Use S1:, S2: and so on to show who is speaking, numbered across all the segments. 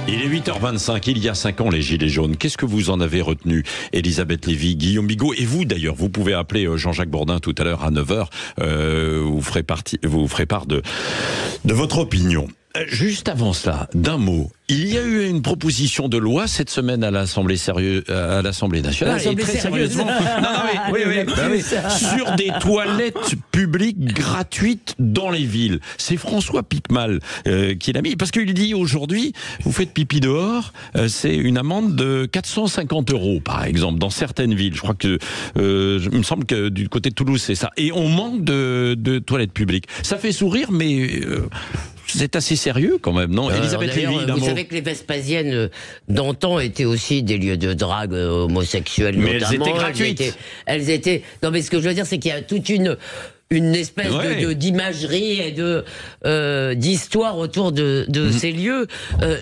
S1: Il est 8h25, il y a 5 ans les Gilets jaunes. Qu'est-ce que vous en avez retenu, Elisabeth Lévy, Guillaume Bigot et vous d'ailleurs? Vous pouvez appeler Jean-Jacques Bourdin tout à l'heure à 9h. Vous ferez part de votre opinion. Juste avant cela, d'un mot, il y a eu une proposition de loi cette semaine à l'Assemblée nationale.
S2: Très sérieusement.
S1: Oui, sur des toilettes publiques gratuites dans les villes. C'est François Piquemal qui l'a mis. Parce qu'il dit aujourd'hui, vous faites pipi dehors, c'est une amende de 450 € par exemple, dans certaines villes. Je crois que, il me semble que du côté de Toulouse, c'est ça. Et on manque de toilettes publiques. Ça fait sourire, mais... c'est assez sérieux quand même, non? Elisabeth Lévy,
S2: vous savez que les Vespasiennes d'antan étaient aussi des lieux de drague homosexuelle,
S1: mais
S2: notamment.
S1: elles étaient gratuites.
S2: Elles étaient... Non, mais ce que je veux dire, c'est qu'il y a toute une espèce d'imagerie et d'histoire autour de ces lieux.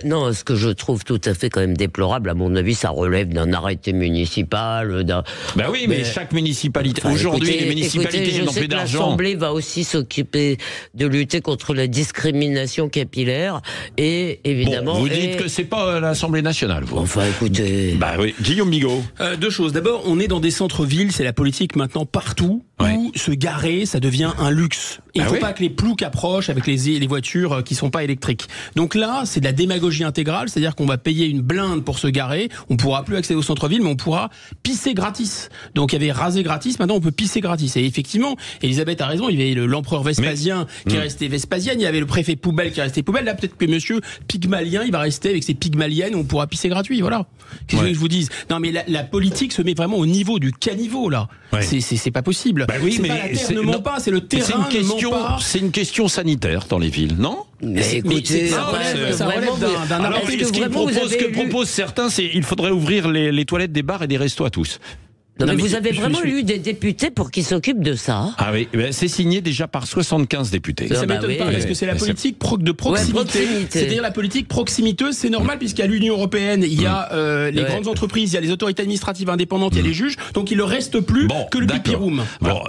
S2: Non, ce que je trouve tout à fait quand même déplorable, à mon avis, ça relève d'un arrêté municipal.
S1: Ben oui, mais chaque municipalité... Aujourd'hui, les municipalités n'ont plus d'argent.
S2: L'Assemblée va aussi s'occuper de lutter contre la discrimination capillaire et évidemment...
S1: Bon, vous dites que c'est pas l'Assemblée nationale, vous.
S2: Enfin, écoutez...
S1: Bah oui, Guillaume Bigot.
S3: Deux choses. D'abord, on est dans des centres-villes, c'est la politique maintenant partout, où se garer, ça devient un luxe. Et il ne faut pas que les ploucs approchent avec les voitures qui ne sont pas électriques. Donc là, c'est de la démagogie intégrale, c'est-à-dire qu'on va payer une blinde pour se garer, on ne pourra plus accéder au centre-ville, mais on pourra pisser gratis. Donc il y avait rasé gratis, maintenant on peut pisser gratis. Et effectivement, Elisabeth a raison, il y avait l'empereur Vespasien qui est resté Vespasien, il y avait le préfet Poubelle qui est resté Poubelle, là peut-être que monsieur Pygmalien, il va rester avec ses pygmaliennes, on pourra pisser gratuit, voilà. Qu'est-ce que je vous dise? Non mais la politique se met vraiment au niveau du caniveau, là. C'est pas possible.
S1: Bah oui,
S3: c'est
S1: mais
S3: pas la terre ne ment pas, c'est le terrain ne ment pas.
S1: C'est une question sanitaire dans les villes, non?
S2: Mais écoutez,
S3: ça relève d'un arrêté.
S1: Ce que proposent certains, c'est qu'il faudrait ouvrir les toilettes des bars et des restos à tous.
S2: Non, mais vous avez vraiment eu des députés pour qu'ils s'occupent de ça?
S1: Ah oui, c'est signé déjà par 75 députés.
S3: Ça m'étonne pas, parce que c'est la politique de proximité. C'est-à-dire la politique proximiteuse, c'est normal, puisqu'à l'Union européenne, il y a les grandes entreprises, il y a les autorités administratives indépendantes, il y a les juges, donc il ne reste plus que le pipi room.
S1: Bon,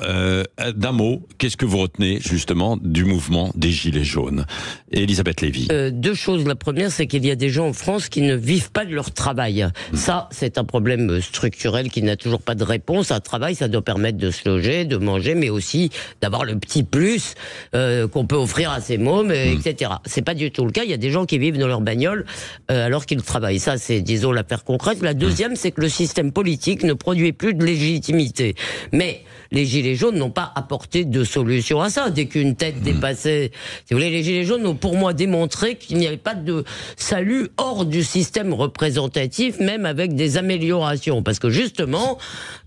S1: d'un mot, qu'est-ce que vous retenez justement du mouvement des Gilets jaunes? Elisabeth Lévy.
S2: Deux choses. La première, c'est qu'il y a des gens en France qui ne vivent pas de leur travail. Ça, c'est un problème structurel qui n'a toujours pas de réponse. Un travail, ça doit permettre de se loger, de manger, mais aussi d'avoir le petit plus qu'on peut offrir à ses mômes, etc. C'est pas du tout le cas. Il y a des gens qui vivent dans leur bagnole alors qu'ils travaillent. Ça, c'est, disons, l'affaire concrète. La deuxième, c'est que le système politique ne produit plus de légitimité. Mais les Gilets jaunes n'ont pas apporté de solution à ça. Dès qu'une tête dépassait... Si vous voulez, les Gilets jaunes ont pour moi démontré qu'il n'y avait pas de salut hors du système représentatif, même avec des améliorations. Parce que justement,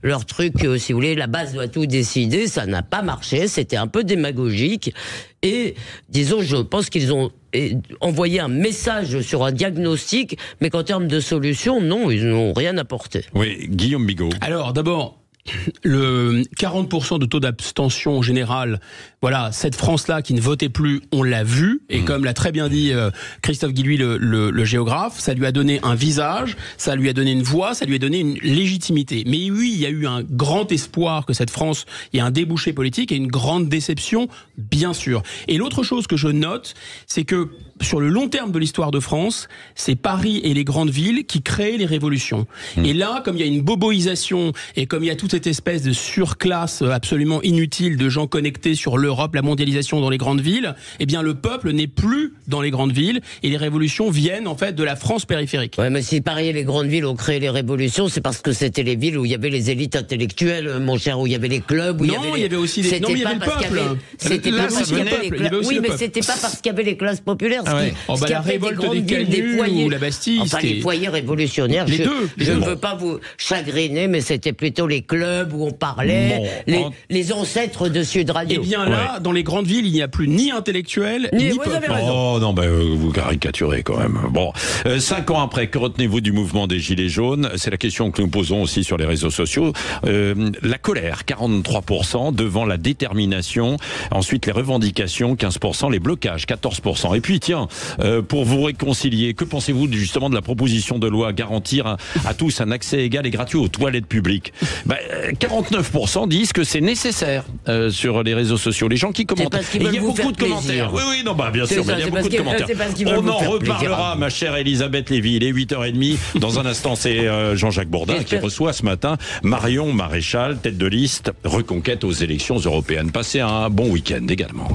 S2: leur truc, si vous voulez, la base doit tout décider, ça n'a pas marché, c'était un peu démagogique. Et, disons, je pense qu'ils ont envoyé un message sur un diagnostic, mais qu'en termes de solution, non, ils n'ont rien apporté.
S1: Oui, Guillaume Bigot.
S3: Alors, d'abord... Le 40% de taux d'abstention en général, voilà, cette France-là qui ne votait plus, on l'a vu, et comme l'a très bien dit Christophe Guilluy, le géographe, ça lui a donné un visage, ça lui a donné une voix, ça lui a donné une légitimité. Mais oui, il y a eu un grand espoir que cette France, il y a un débouché politique et une grande déception, bien sûr. Et l'autre chose que je note, c'est que sur le long terme de l'histoire de France, c'est Paris et les grandes villes qui créent les révolutions. Et là, comme il y a une boboisation et comme il y a toute cette espèce de surclasse absolument inutile de gens connectés sur l'Europe, la mondialisation dans les grandes villes, eh bien le peuple n'est plus dans les grandes villes et les révolutions viennent en fait de la France périphérique.
S2: Ouais, mais si Paris et les grandes villes ont créé les révolutions, c'est parce que c'était les villes où il y avait les élites intellectuelles, mon cher, où il y avait les clubs, où il y avait
S3: aussi des... Non, mais il y avait le peuple.
S2: C'était pas parce qu'il y avait les classes... Oui, mais c'était pas parce qu'il y avait les classes populaires.
S3: La révolte des Canuts ou la Bastille.
S2: Enfin, les foyers révolutionnaires, je ne veux pas vous chagriner, mais c'était plutôt les clubs où on parlait, les ancêtres de Sud Radio.
S3: Eh bien là, dans les grandes villes, il n'y a plus ni intellectuels, ni peuple.
S1: Oh non, vous caricaturez quand même. Bon, 5 ans après, que retenez-vous du mouvement des Gilets jaunes? C'est la question que nous posons aussi sur les réseaux sociaux. La colère, 43%, devant la détermination. Ensuite, les revendications, 15%, les blocages, 14%. Et puis, tiens, pour vous réconcilier, que pensez-vous justement de la proposition de loi garantir à tous un accès égal et gratuit aux toilettes publiques? 49% disent que c'est nécessaire sur les réseaux sociaux. sociaux, les gens qui commentent.
S2: parce qu'ils
S1: Et il y a
S2: veulent vous
S1: beaucoup de
S2: faire
S1: commentaires.
S2: plaisir.
S1: Oui, non, bah bien
S2: C'est
S1: sûr,
S2: ça,
S1: mais il y a
S2: c'est
S1: beaucoup
S2: parce
S1: de
S2: qu'ils-
S1: commentaires.
S2: c'est parce qu'ils veulent
S1: On
S2: vous
S1: en
S2: faire plaisir.
S1: reparlera, ma chère Elisabeth Lévy. Il est 8h30. Dans un instant, c'est Jean-Jacques Bourdin qui
S2: J'espère.
S1: reçoit ce matin Marion Maréchal, tête de liste, reconquête aux élections européennes. Passez un bon week-end également.